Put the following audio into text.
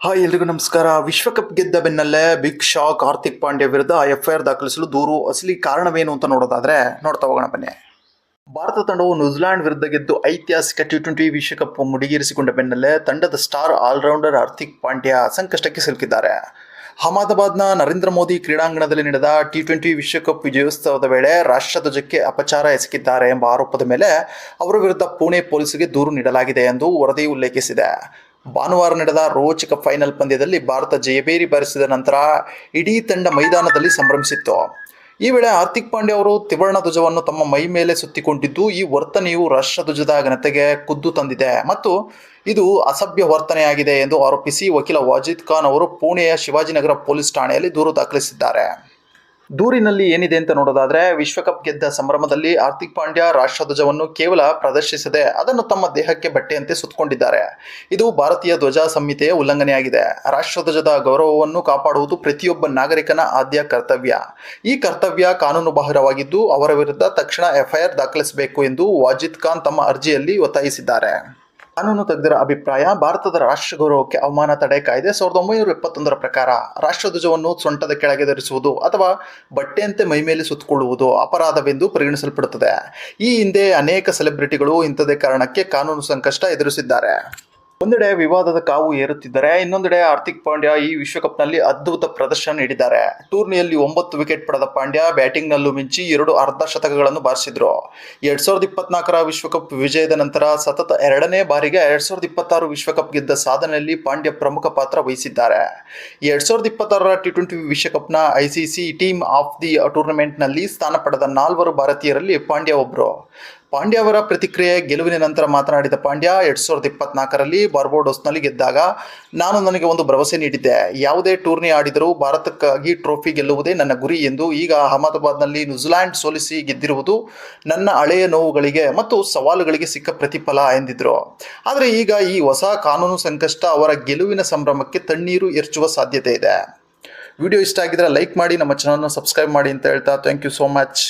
Hi ಎಲ್ರಿಗೂ ನಮಸ್ಕಾರ. ವಿಶ್ವಕಪ್ ಗೆದ್ದ ಬೆನ್ನಲ್ಲೇ ಬಿಗ್ ಶಾಕ್ ಹಾರ್ದಿಕ್ ಪಾಂಡ್ಯ ವಿರುದ್ಧ ಎಫ್ಐಆರ್ ದಾಖಲಿಸಲು ದೂರು. ಅಸಲಿ ಕಾರಣವೇನು ಅಂತ ನೋಡೋದಾದ್ರೆ ನೋಡ್ತಾ ಹೋಗೋಣ ಬನ್ನಿ. ಭಾರತ ತಂಡವು ನ್ಯೂಜಿಲೆಂಡ್ ವಿರುದ್ಧ ಗೆದ್ದು ಐತಿಹಾಸಿಕ ಟಿ20 ವಿಶ್ವಕಪ್ ಮುಡಿಗೇರಿಸಿಕೊಂಡ ಬೆನ್ನಲ್ಲೇ ತಂಡದ ಸ್ಟಾರ್ ಆಲ್ರೌಂಡರ್ ಹಾರ್ದಿಕ್ ಪಾಂಡ್ಯ ಸಂಕಷ್ಟಕ್ಕೆ ಸಿಲುಕಿದ್ದಾರೆ. ಅಹಮದಾಬಾದ್ನ ನರೇಂದ್ರ ಮೋದಿ ಕ್ರೀಡಾಂಗಣದಲ್ಲಿ ನಡೆದ ಟಿ20 ವಿಶ್ವಕಪ್ ವಿಜಯೋತ್ಸವದ ವೇಳೆ ರಾಷ್ಟ್ರಧ್ವಜಕ್ಕೆ ಅಪಚಾರ ಎಸಗಿದ್ದಾರೆ ಎಂಬ ಆರೋಪದ ಮೇಲೆ ಅವರ ವಿರುದ್ಧ ಪುಣೆ ಪೊಲೀಸರಿಗೆ ದೂರು ನೀಡಲಾಗಿದೆ ಎಂದು ವರದಿ ಉಲ್ಲೇಖಿಸಿದೆ. ಭಾನುವಾರ ನಡೆದ ರೋಚಕ ಫೈನಲ್ ಪಂದ್ಯದಲ್ಲಿ ಭಾರತ ಜಯಭೇರಿ ಬಾರಿಸಿದ ನಂತರ ಇಡೀ ತಂಡ ಮೈದಾನದಲ್ಲಿ ಸಂಭ್ರಮಿಸಿತ್ತು. ಈ ವೇಳೆ ಹಾರ್ದಿಕ್ ಪಾಂಡ್ಯ ಅವರು ತ್ರಿವರ್ಣ ಧ್ವಜವನ್ನು ತಮ್ಮ ಮೈ ಮೇಲೆ ಸುತ್ತಿಕೊಂಡಿದ್ದು, ಈ ವರ್ತನೆಯು ರಾಷ್ಟ್ರಧ್ವಜದ ಘನತೆಗೆ ಕುದ್ದು ತಂದಿದೆ ಮತ್ತು ಇದು ಅಸಭ್ಯ ವರ್ತನೆಯಾಗಿದೆ ಎಂದು ಆರೋಪಿಸಿ ವಕೀಲ ವಾಜಿದ್ ಖಾನ್ ಅವರು ಪುಣೆಯ ಶಿವಾಜಿನಗರ ಪೊಲೀಸ್ ಠಾಣೆಯಲ್ಲಿ ದೂರು ದಾಖಲಿಸಿದ್ದಾರೆ. ದೂರಿನಲ್ಲಿ ಏನಿದೆ ಅಂತ ನೋಡೋದಾದ್ರೆ, ವಿಶ್ವಕಪ್ ಗೆದ್ದ ಸಂಭ್ರಮದಲ್ಲಿ ಹಾರ್ದಿಕ್ ಪಾಂಡ್ಯ ರಾಷ್ಟ್ರಧ್ವಜವನ್ನು ಕೇವಲ ಪ್ರದರ್ಶಿಸದೆ ಅದನ್ನು ತಮ್ಮ ದೇಹಕ್ಕೆ ಬಟ್ಟೆಯಂತೆ ಸುತ್ತಕೊಂಡಿದ್ದಾರೆ. ಇದು ಭಾರತೀಯ ಧ್ವಜ ಸಂಹಿತೆಯ ಉಲ್ಲಂಘನೆಯಾಗಿದೆ. ರಾಷ್ಟ್ರಧ್ವಜದ ಗೌರವವನ್ನು ಕಾಪಾಡುವುದು ಪ್ರತಿಯೊಬ್ಬ ನಾಗರಿಕನ ಆದ್ಯ ಕರ್ತವ್ಯ. ಈ ಕರ್ತವ್ಯ ಕಾನೂನುಬಾಹಿರವಾಗಿದ್ದು ಅವರ ವಿರುದ್ಧ ತಕ್ಷಣ ಎಫ್ಐಆರ್ ದಾಖಲಿಸಬೇಕು ಎಂದು ವಾಜಿದ್ ಖಾನ್ ತಮ್ಮ ಅರ್ಜಿಯಲ್ಲಿ ಒತ್ತಾಯಿಸಿದ್ದಾರೆ. ಕಾನೂನು ತಜ್ಞರ ಅಭಿಪ್ರಾಯ, ಭಾರತದ ರಾಷ್ಟ್ರ ಗೌರವಕ್ಕೆ ಅವಮಾನ ತಡೆ ಕಾಯ್ದೆ 1971 ಪ್ರಕಾರ ರಾಷ್ಟ್ರಧ್ವಜವನ್ನು ಸೊಂಟದ ಕೆಳಗೆ ಧರಿಸುವುದು ಅಥವಾ ಬಟ್ಟೆಯಂತೆ ಮೈಮೇಲೆ ಸುತ್ತಕೊಳ್ಳುವುದು ಅಪರಾಧವೆಂದು ಪರಿಗಣಿಸಲ್ಪಡುತ್ತದೆ. ಈ ಹಿಂದೆ ಅನೇಕ ಸೆಲೆಬ್ರಿಟಿಗಳು ಇಂಥದೇ ಕಾರಣಕ್ಕೆ ಕಾನೂನು ಸಂಕಷ್ಟ ಎದುರಿಸಿದ್ದಾರೆ. ಒಂದೆಡೆ ವಿವಾದದ ಕಾವು ಏರುತ್ತಿದ್ದರೆ, ಇನ್ನೊಂದೆಡೆ ಹಾರ್ದಿಕ್ ಪಾಂಡ್ಯ ಈ ವಿಶ್ವಕಪ್ನಲ್ಲಿ ಅದ್ಭುತ ಪ್ರದರ್ಶನ ನೀಡಿದ್ದಾರೆ. ಟೂರ್ನಿಯಲ್ಲಿ 9 ವಿಕೆಟ್ ಪಡೆದ ಪಾಂಡ್ಯ ಬ್ಯಾಟಿಂಗ್ನಲ್ಲೂ ಮಿಂಚಿ 2 ಅರ್ಧ ಶತಕಗಳನ್ನು ಬಾರಿಸಿದ್ರು. 2024ರ ವಿಶ್ವಕಪ್ ವಿಜಯದ ನಂತರ ಸತತ 2ನೇ ಬಾರಿಗೆ 2026 ವಿಶ್ವಕಪ್ ಗೆದ್ದ ಸಾಧನೆಯಲ್ಲಿ ಪಾಂಡ್ಯ ಪ್ರಮುಖ ಪಾತ್ರ ವಹಿಸಿದ್ದಾರೆ. 2026ರ ಟಿ20 ವಿಶ್ವಕಪ್ನ ಐಸಿಸಿ ಟೀಮ್ ಆಫ್ ದಿ ಟೂರ್ನಮೆಂಟ್ನಲ್ಲಿ ಸ್ಥಾನ ಪಡೆದ 4 ಭಾರತೀಯರಲ್ಲಿ ಪಾಂಡ್ಯ ಒಬ್ಬರು. ಪಾಂಡ್ಯ ಅವರ ಪ್ರತಿಕ್ರಿಯೆ. ಗೆಲುವಿನ ನಂತರ ಮಾತನಾಡಿದ ಪಾಂಡ್ಯ, 2024ರಲ್ಲಿ ಬಾರ್ಬಡೋಸ್ನಲ್ಲಿ ಗೆದ್ದಾಗ ನನಗೆ ಒಂದು ಭರವಸೆ ನೀಡಿದ್ದೆ. ಯಾವುದೇ ಟೂರ್ನಿ ಆಡಿದರೂ ಭಾರತಕ್ಕಾಗಿ ಟ್ರೋಫಿ ಗೆಲ್ಲುವುದೇ ನನ್ನ ಗುರಿ ಎಂದು. ಈಗ ಅಹಮದಾಬಾದ್ನಲ್ಲಿ ನ್ಯೂಜಿಲೆಂಡ್ ಸೋಲಿಸಿ ಗೆದ್ದಿರುವುದು ನನ್ನ ಹಳೆಯ ನೋವುಗಳಿಗೆ ಮತ್ತು ಸವಾಲುಗಳಿಗೆ ಸಿಕ್ಕ ಪ್ರತಿಫಲ ಎಂದಿದ್ರು. ಆದರೆ ಈಗ ಈ ಹೊಸ ಕಾನೂನು ಸಂಕಷ್ಟ ಅವರ ಗೆಲುವಿನ ಸಂಭ್ರಮಕ್ಕೆ ತಣ್ಣೀರು ಎರಚುವ ಸಾಧ್ಯತೆ ಇದೆ. ವಿಡಿಯೋ ಇಷ್ಟ ಆಗಿದ್ರೆ ಲೈಕ್ ಮಾಡಿ, ನಮ್ಮ ಚಾನಲ್ನ ಸಬ್ಸ್ಕ್ರೈಬ್ ಮಾಡಿ ಅಂತ ಹೇಳ್ತಾ ಥ್ಯಾಂಕ್ ಯು ಸೋ ಮಚ್.